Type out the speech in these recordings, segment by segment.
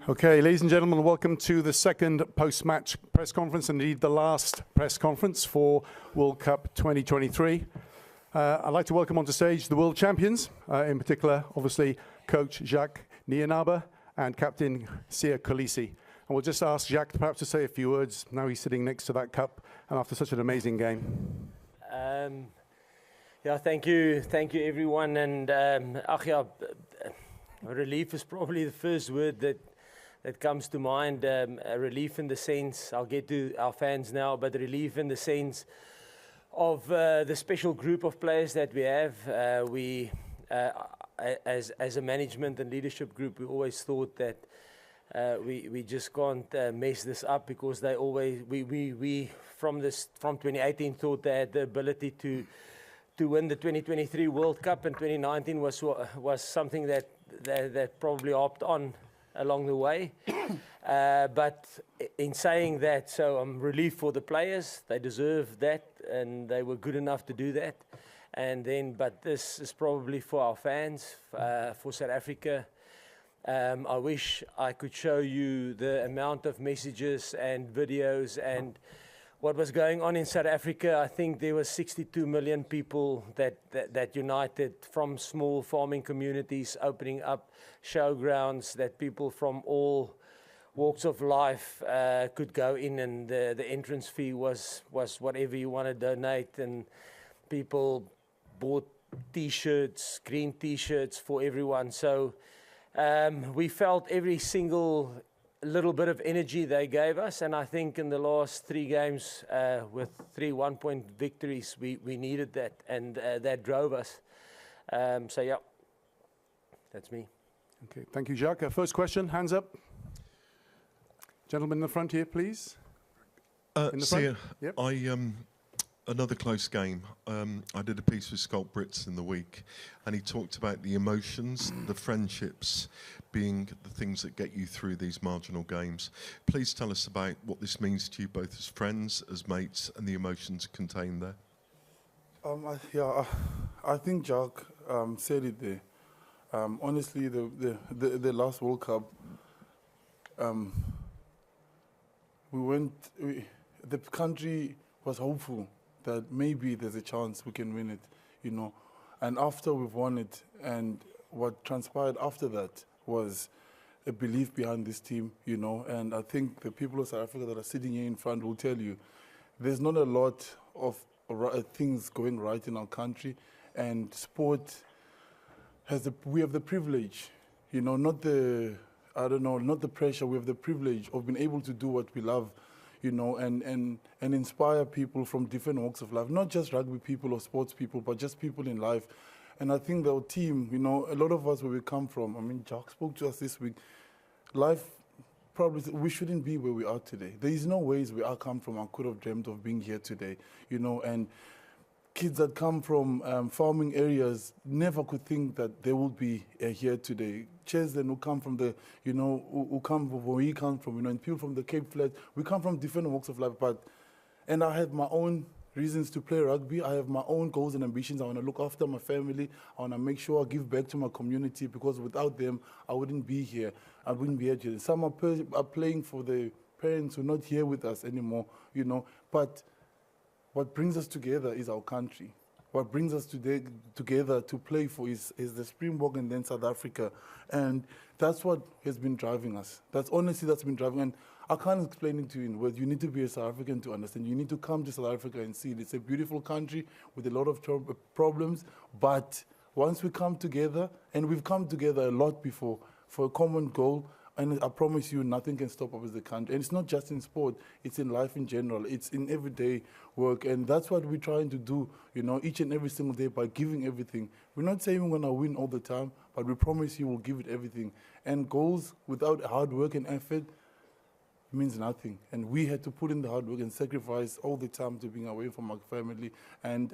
Okay, ladies and gentlemen, welcome to the second post-match press conference, indeed the last press conference for World Cup 2023. I'd like to welcome onto stage the world champions, in particular, obviously, Coach Jacques Nienaber and Captain Siya Kolisi. And we'll just ask Jacques perhaps to say a few words. Now he's sitting next to that cup and after such an amazing game. Yeah, thank you everyone. And relief is probably the first word that comes to mind. A relief in the sense, I'll get to our fans now, but relief in the sense of the special group of players that we have. As a management and leadership group, we always thought that we just can't mess this up, because they always we from 2018 thought they had the ability to win the 2023 World Cup, and 2019 was something that probably hopped on along the way. But in saying that, so I'm relieved for the players. They deserve that, and they were good enough to do that. And then, but this is probably for our fans, for South Africa. I wish I could show you the amount of messages and videos and what was going on in South Africa. I think there were 62 million people that united, from small farming communities, opening up showgrounds that people from all walks of life could go in, and the entrance fee was whatever you want to donate, and people bought T-shirts, green T-shirts for everyone. So we felt every single little bit of energy they gave us, and I think in the last 3 games with 3 one-point victories, we needed that, and that drove us. So yeah, that's me. Okay, thank you, Jacques. First question, hands up. Gentleman in the front here, please. In the front. Yep. Another close game. I did a piece with Scott Brits in the week, and he talked about the emotions, the friendships being the things that get you through these marginal games. Please tell us about what this means to you, both as friends, as mates, and the emotions contained there. I think Jacques said it there. Honestly, the last World Cup, the country was hopeful that maybe there's a chance we can win it, you know. And after we've won it, and what transpired after that was a belief behind this team, you know. And I think the people of South Africa that are sitting here in front will tell you there's not a lot of things going right in our country, and sport we have the privilege, you know, not the pressure. We have the privilege of being able to do what we love, you know, and inspire people from different walks of life, not just rugby people or sports people, but just people in life. And I think our team, you know, a lot of us where we come from, I mean, Jacques spoke to us this week, life probably, we shouldn't be where we are today. There is no ways where I come from I could have dreamt of being here today, you know, and kids that come from farming areas never could think that they would be here today. Children who come from the, you know, who come from where we come from, you know, and people from the Cape Flats, we come from different walks of life. And I have my own reasons to play rugby. I have my own goals and ambitions. I want to look after my family. I want to make sure I give back to my community, because without them, I wouldn't be here. I wouldn't be here today. Some are playing for the parents who are not here with us anymore, you know. But what brings us together is our country. What brings us together to play for is the Springbok and then South Africa. And that's what has been driving us. That's been driving. And I can't explain it to you in words. You need to be a South African to understand. You need to come to South Africa and see it. It's a beautiful country with a lot of problems. But once we come together, and we've come together a lot before for a common goal, and I promise you, nothing can stop us as a country. And it's not just in sport, it's in life in general. It's in everyday work. And that's what we're trying to do, you know, each and every single day by giving everything. We're not saying we're going to win all the time, but we promise you we'll give it everything. And goals without hard work and effort means nothing. And we had to put in the hard work and sacrifice all the time to being away from our family. And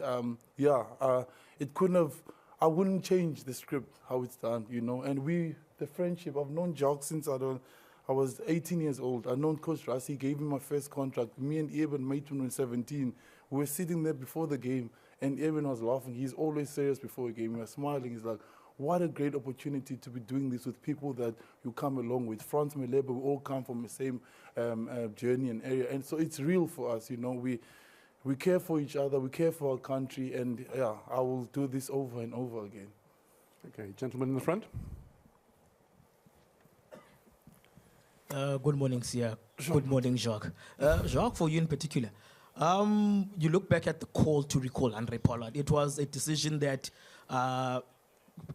it couldn't have, I wouldn't change the script, how it's done, you know. And the friendship, I've known Jacques since I was 18 years old. I've known Coach Rassi, gave me my first contract. Me and Eben met when we were 17. We were sitting there before the game, And everyone was laughing. He's always serious before a game. He was smiling. He's like, what a great opportunity to be doing this with people that you come along with. Frans Maleba, we all come from the same journey and area. And so it's real for us, you know. We care for each other, we care for our country, and yeah, I will do this over and over again. Okay, gentleman in the front. Good morning, Sia. Good morning, Jacques. Jacques, for you in particular, you look back at the call to recall Andre Pollard. It was a decision that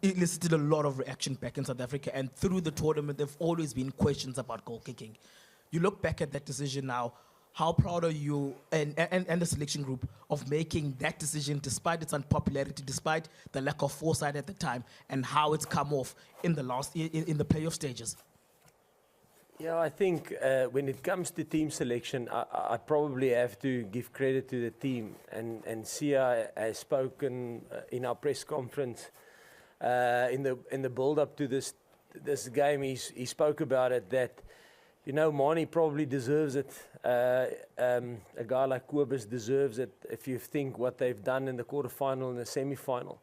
elicited a lot of reaction back in South Africa, and through the tournament, there have always been questions about goal kicking. You look back at that decision now. How proud are you and the selection group of making that decision despite its unpopularity, despite the lack of foresight at the time, and how it's come off in the playoff stages? Yeah, I think when it comes to team selection, I probably have to give credit to the team. And Sia has spoken in our press conference in the build-up to this game. He spoke about it that, you know, Mani probably deserves it. A guy like Kobus deserves it if you think what they've done in the quarterfinal and the semi-final.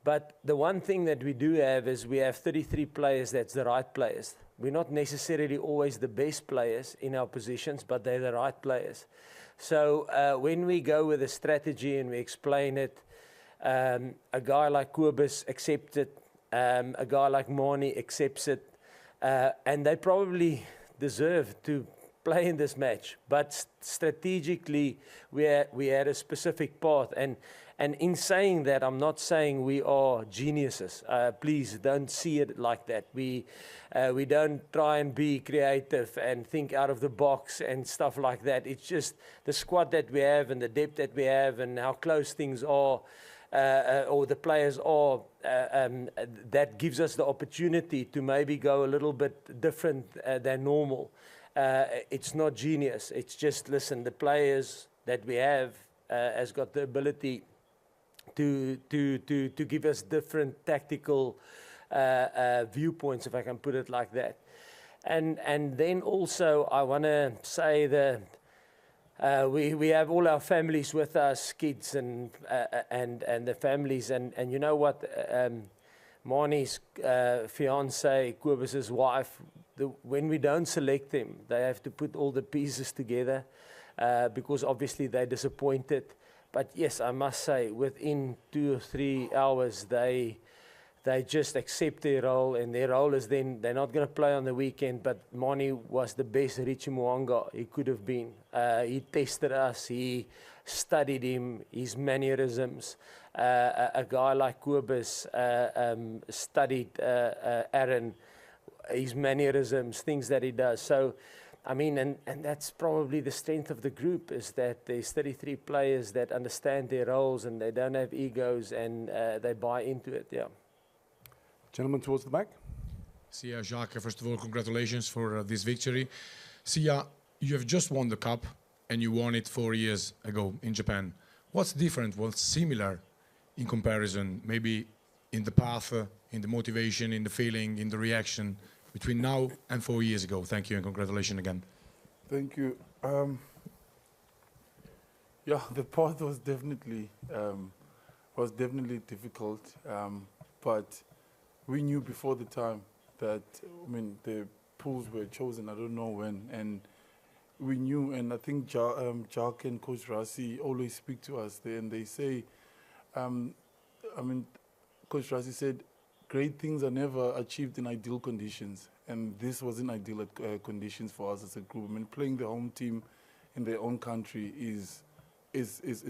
But the one thing that we do have is we have 33 players that's the right players. We're not necessarily always the best players in our positions, but they're the right players. So when we go with a strategy and we explain it, a guy like Kobus accepts it, a guy like Mani accepts it, and they probably deserve to play in this match. But strategically, we had a specific path. And in saying that, I'm not saying we are geniuses. Please don't see it like that. We don't try and be creative and think out of the box and stuff like that. It's just the squad that we have and the depth that we have and how close things are, or the players are, that gives us the opportunity to maybe go a little bit different than normal. It's not genius. It's just, listen, the players that we have has got the ability to give us different tactical viewpoints, if I can put it like that. And then also I want to say that we have all our families with us, kids and the families, and you know what, Mani's fiance, Kobus's wife, when we don't select them, they have to put all the pieces together because obviously they're disappointed. But yes, I must say, within 2 or 3 hours, they just accept their role, and their role is then they're not going to play on the weekend, but Mani was the best Richie Mo'unga he could have been. He tested us, he studied him, his mannerisms. A guy like Kobus studied Aaron, his mannerisms, things that he does. So, I mean, and that's probably the strength of the group, is that there's 33 players that understand their roles and they don't have egos and they buy into it, yeah. Gentleman towards the back. Sia, Jacques, first of all, congratulations for this victory. Sia, you have just won the cup and you won it 4 years ago in Japan. What's different, what's similar in comparison, maybe in the path, in the motivation, in the feeling, in the reaction, between now and 4 years ago? Thank you and congratulations again. Thank you. Yeah, the path was definitely difficult, but we knew before the time that, I mean, the pools were chosen, I don't know when, and we knew, and I think Jacques and Coach Rassi always speak to us there, and they say, I mean, Coach Rassi said, great things are never achieved in ideal conditions, and this wasn't ideal conditions for us as a group. I mean, playing the home team in their own country is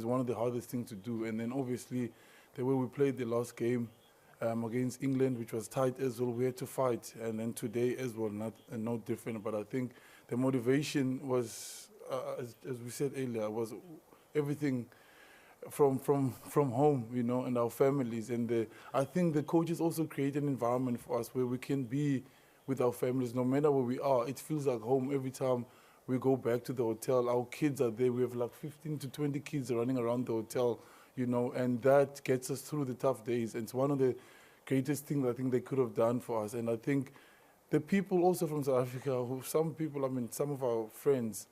one of the hardest things to do, and then obviously the way we played the last game against England, which was tight as well, we had to fight, and then today as well, no different. But I think the motivation was, as we said earlier, was everything from home, you know, and our families. And I think the coaches also create an environment for us where we can be with our families, no matter where we are. It feels like home every time we go back to the hotel. Our kids are there. We have like 15 to 20 kids running around the hotel, you know, and that gets us through the tough days. And it's one of the greatest things I think they could have done for us. And I think the people also from South Africa, some of our friends,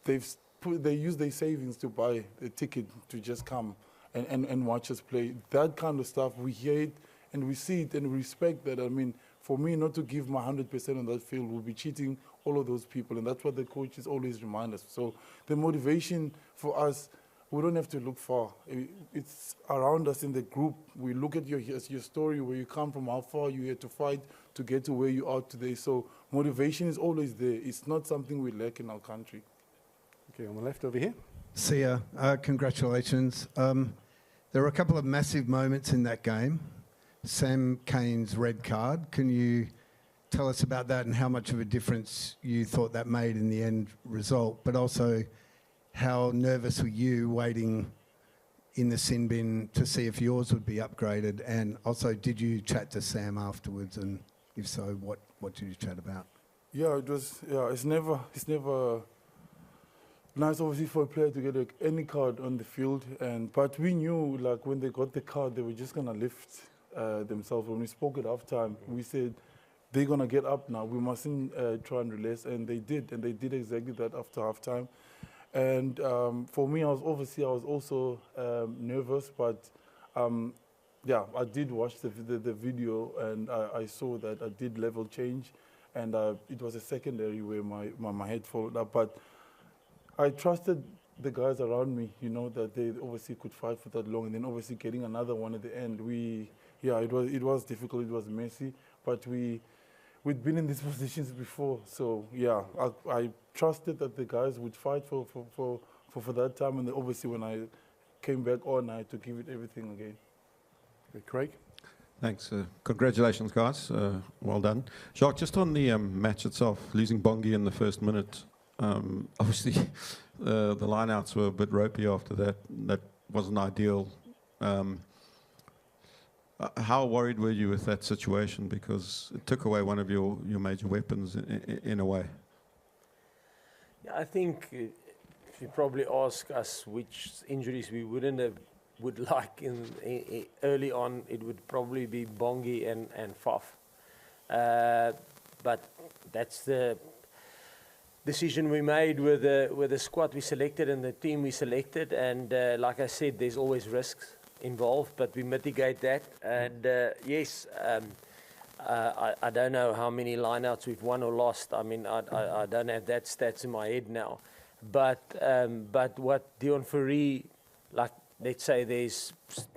they've they use their savings to buy a ticket to just come and watch us play. That kind of stuff, we hear it and we see it and we respect that. I mean, for me, not to give my 100% on that field will be cheating all of those people, and that's what the coaches always remind us. So the motivation for us, we don't have to look far. It's around us in the group. We look at your story, where you come from, how far you had to fight to get to where you are today. So motivation is always there. It's not something we lack in our country. Okay, on the left over here. Sia, congratulations. There were a couple of massive moments in that game. Sam Cane's red card. Can you tell us about that and how much of a difference you thought that made in the end result? But also, how nervous were you waiting in the sin bin to see if yours would be upgraded? And also, did you chat to Sam afterwards? And if so, what did you chat about? Yeah, it was. Yeah, it's never nice, obviously, for a player to get any card on the field. But we knew, like, when they got the card, they were just gonna lift themselves. When we spoke at halftime, we said they're gonna get up now. We mustn't try and relax, and they did exactly that after halftime. And for me, I was also nervous, but yeah, I did watch the video, and I saw that I did level change, and it was a secondary where my head followed up. But I trusted the guys around me, you know, that they obviously could fight for that long, and then obviously getting another one at the end. It was difficult, it was messy, but we'd been in these positions before, so yeah, I trusted that the guys would fight for that time, and obviously when I came back on, I had to give it everything again. Okay, Craig? Thanks. Congratulations, guys. Well done. Jacques, just on the match itself, losing Bongi in the first minute, obviously the lineouts were a bit ropey after that. That wasn't ideal. How worried were you with that situation? Because it took away one of your major weapons in a way. Yeah, I think if you probably ask us which injuries we would like in early on, it would probably be Bongi and Faf. But that's the decision we made with the squad we selected and the team we selected. And like I said, there's always risks involved, but we mitigate that. And yes, I don't know how many lineouts we've won or lost. I mean, I don't have that stats in my head now. But what Dion Fourie, like, let's say there's,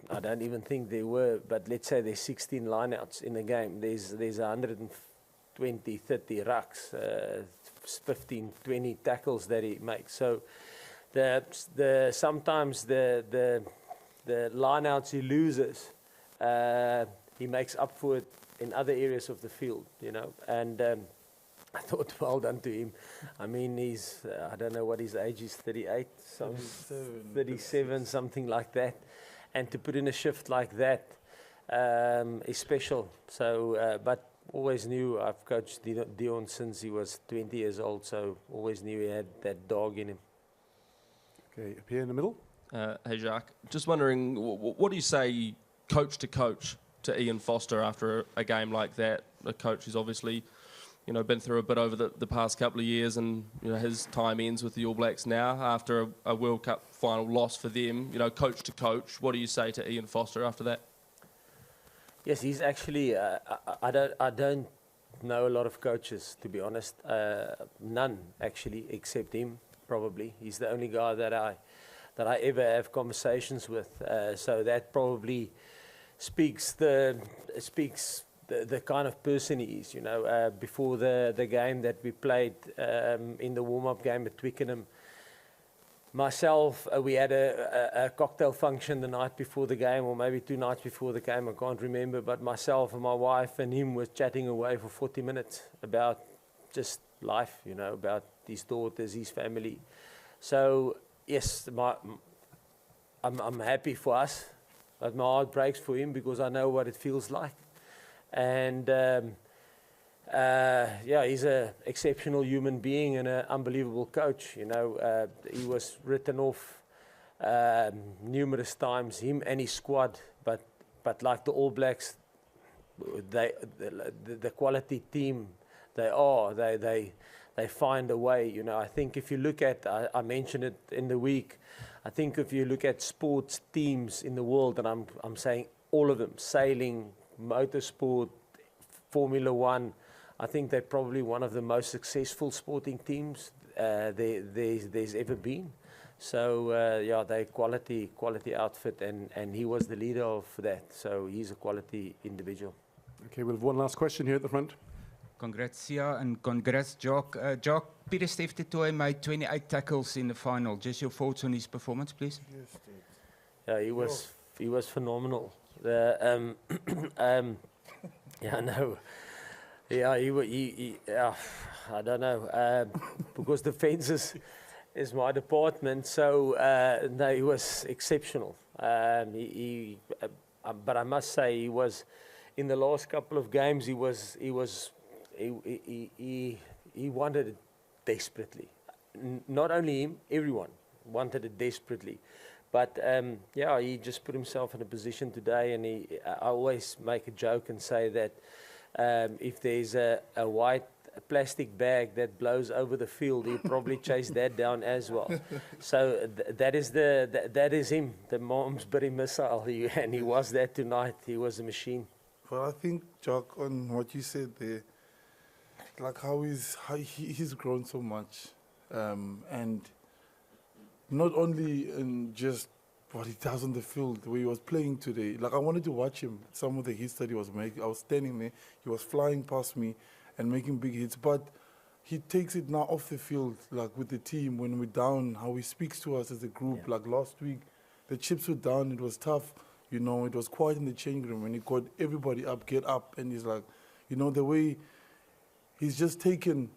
I don't even think there were, but let's say there's 16 lineouts in the game. There's 120, 30 rucks, 15, 20 tackles that he makes. So sometimes the lineouts he loses, he makes up for it in other areas of the field, you know. And I thought, well done to him. I mean, he's, I don't know what his age is, 38, 37, something like that. And to put in a shift like that is special. So, but always knew, I've coached Dion since he was 20 years old, so always knew he had that dog in him. Okay, up here in the middle. Hey, Jacques. Just wondering, what do you say coach to Ian Foster after a game like that? A coach who's obviously, you know, been through a bit over the past couple of years, and you know his time ends with the All Blacks now after a World Cup final loss for them. You know, coach to coach, what do you say to Ian Foster after that? Yes, he's actually. I don't know a lot of coaches, to be honest. None actually, except him. Probably he's the only guy that I ever have conversations with. So that probably speaks the kind of person he is. You know, before the game that we played in the warm-up game at Twickenham, myself, we had a cocktail function the night before the game, or maybe 2 nights before the game, I can't remember, but myself and my wife and him were chatting away for 40 minutes about just life, you know, about his daughters, his family. So, yes, I'm happy for us, but my heart breaks for him because I know what it feels like. And yeah, he's an exceptional human being and an unbelievable coach. You know, he was written off numerous times, him and his squad. But like the All Blacks, the quality team they find a way. You know, I think if you look at, I mentioned it in the week, I think if you look at sports teams in the world, and I'm saying all of them, sailing, motorsport, Formula One, I think they're probably one of the most successful sporting teams there's ever been. So yeah, they're quality outfit, and he was the leader of that. So he's a quality individual. Okay, we'll have one last question here at the front. Congrats, Sia, and congrats, Jacques. Jacques, Pieter Steph Toy made 28 tackles in the final. Just your thoughts on his performance, please? Yes, yeah, he was phenomenal. Yeah, no. Yeah, I don't know, because defense is my department. So no, he was exceptional. But I must say, he was in the last couple of games. He wanted it desperately. Not only him, everyone wanted it desperately. But yeah, he just put himself in a position today, and I always make a joke and say that if there's a white plastic bag that blows over the field, he'll probably chase that down as well. So that is him, the Malmesbury missile, and he was that tonight. He was a machine. Well, I think, Jacques, on what you said there, like how he's grown so much, and not only in just what he does on the field, the way he was playing today. Like, I wanted to watch him, some of the hits that he was making. I was standing there, he was flying past me and making big hits, but he takes it now off the field, like with the team, when we're down, how he speaks to us as a group. Yeah. Like last week, the chips were down, it was tough, you know, it was quiet in the changing room, and he got everybody up, get up, and he's like, you know, the way he's just taken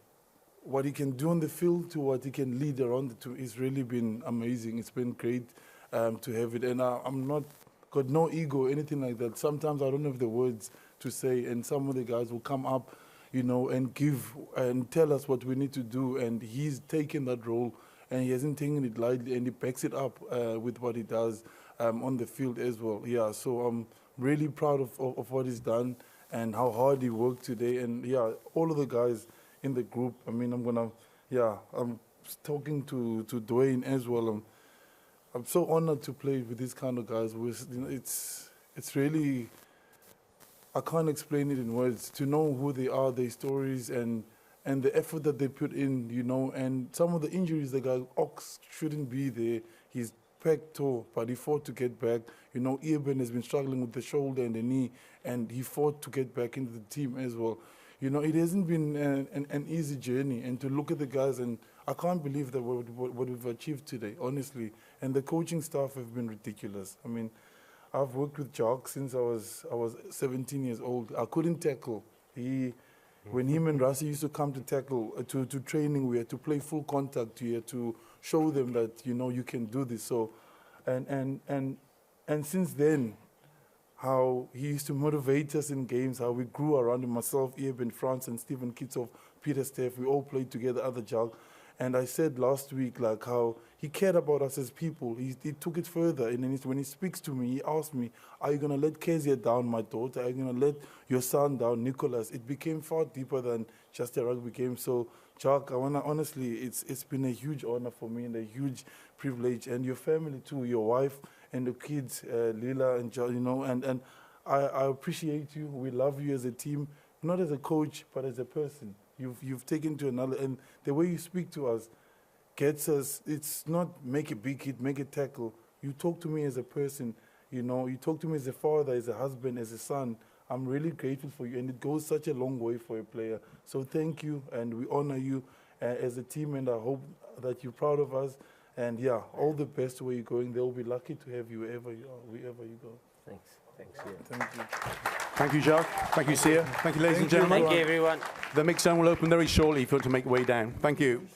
what he can do on the field to what he can lead around the two. It's really been amazing. It's been great to have it. And I'm not, got no ego, anything like that. Sometimes I don't have the words to say, and some of the guys will come up, you know, and give and tell us what we need to do. And he's taken that role, and he hasn't taken it lightly, and he backs it up with what he does on the field as well. Yeah, so I'm really proud of what he's done and how hard he worked today. And yeah, all of the guys in the group, I mean, I'm talking to Dwayne as well. I'm so honored to play with these kind of guys. You know, it's really, I can't explain it in words. To know who they are, their stories, and the effort that they put in, you know, and some of the injuries, the guy Ox shouldn't be there. He's pec toe, but he fought to get back. You know, Eben has been struggling with the shoulder and the knee, and he fought to get back into the team as well. You know, it hasn't been an easy journey, and to look at the guys, and I can't believe that what we've achieved today, honestly. And the coaching staff have been ridiculous. I mean, I've worked with Jacques since I was 17 years old. I couldn't tackle. When him and Rassi used to come to tackle, to training, we had to play full contact. We had to show them that, you know, you can do this. So, and since then, how he used to motivate us in games, how we grew around him, myself, Eben, Franz, and Stephen Kitsoff, Peter Steff, we all played together, other Jacques. And I said last week, like, how he cared about us as people. He took it further. And then when he speaks to me, he asked me, are you going to let Kezia down, my daughter? Are you going to let your son down, Nicholas? It became far deeper than just a rugby game. So, Jacques, I want to, honestly, it's been a huge honor for me and a huge privilege. And your family, too, your wife and the kids, Lila and John, you know, and I appreciate you. We love you as a team, not as a coach, but as a person. You've taken to another, and the way you speak to us gets us. It's not make a big hit, make a tackle. You talk to me as a person, you know. You talk to me as a father, as a husband, as a son. I'm really grateful for you, and it goes such a long way for a player. So thank you, and we honor you as a team, and I hope that you're proud of us. And yeah, all the best where you're going. They'll be lucky to have you wherever you go. Thanks. Thanks, Sia. Thank you. Thank you, Jacques. Thank you, Sia. Thank you, ladies and gentlemen. Thank you, everyone. The mix zone will open very shortly if you want to make your way down. Thank you.